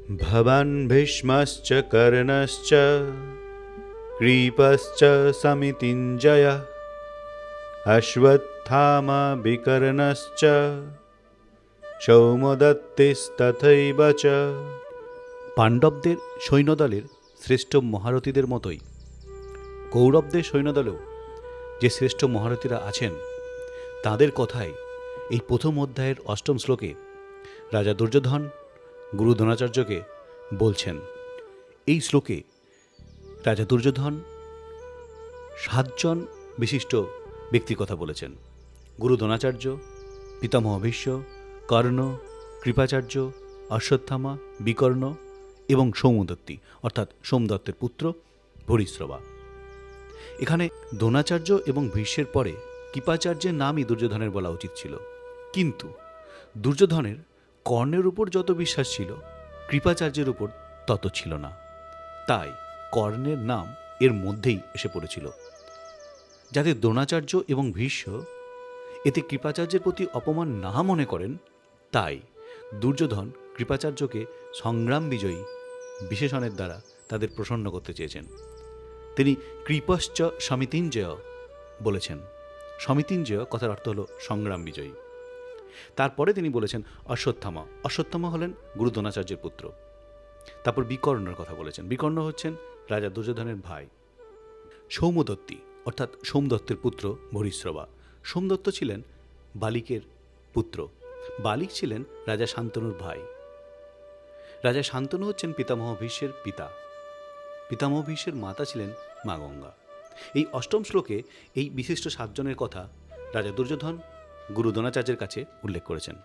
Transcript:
भवान् भीष्मश्च कर्णश्च कृपश्च समितिञ्जयः अश्वत्थामा विकर्णश्च সৌমদত্তিস্তথৈব চ। পাণ্ডবদের সৈন্যদলের শ্রেষ্ঠ মহারথীদের মতোই কৌরবদের সৈন্যদলেও যে শ্রেষ্ঠ মহারথীরা আছেন তাদের কথাই এই প্রথম অধ্যায়ের অষ্টম শ্লোকে রাজা দুর্যোধন গুরু দ্রোণাচার্যকে বলছেন। এই শ্লোকে রাজা দুর্যোধন 7 জন বিশিষ্ট ব্যক্তির কথা বলেছেন। গুরু দ্রোণাচার্য, পিতামহ ভীষ্ম, কর্ণ, কৃপাচার্য, অশ্বত্থামা, বিকর্ণ এবং সৌমদত্তি অর্থাৎ সোমদত্তের পুত্র ভূরিশ্রবা। এখানে দ্রোণাচার্য এবং ভীষ্মের পরে কৃপাচার্যের নামই দুর্যোধনের বলা উচিত ছিল, কিন্তু দুর্যোধনের কর্ণের উপর যত বিশ্বাস ছিল কৃপাচার্যের উপর তত ছিল না, তাই কর্ণের নাম এর মধ্যেই এসে পড়েছিল। যাতে দ্রোণাচার্য এবং ভীষ্ম এতে কৃপাচার্যের প্রতি অপমান না মনে করেন, তাই দুর্যোধন কৃপাচার্যকে সংগ্রাম বিজয়ী বিশেষণের দ্বারা তাদের প্রসন্ন করতে চেয়েছেন। তিনি কৃপশ্চ সমিতিঞ্জয় বলেছেন। সমিতিঞ্জয় কথার অর্থ হল সংগ্রাম বিজয়ী। তারপরে তিনি বলেছেন অশ্বত্থামা। অশ্বত্থামা হলেন গুরু দ্রোণাচার্যের পুত্র। তারপর বিকর্ণের কথা বলেছেন। বিকর্ণ হচ্ছেন রাজা দুর্যোধনের ভাই। সৌমদত্তি অর্থাৎ সোমদত্তের পুত্র ভূরিশ্রবা। সোমদত্ত ছিলেন বালিকের পুত্র। বালিক ছিলেন রাজা শান্তনুর ভাই। রাজা শান্তনু হচ্ছেন পিতামহ ভীষ্মের পিতা। পিতামহ ভীষ্মের মাতা ছিলেন মা গঙ্গা। এই অষ্টম শ্লোকে এই বিশিষ্ট 7 জনের কথা রাজা দুর্যোধন গুরু দ্রোণাচার্যের কাছে উল্লেখ করেছেন।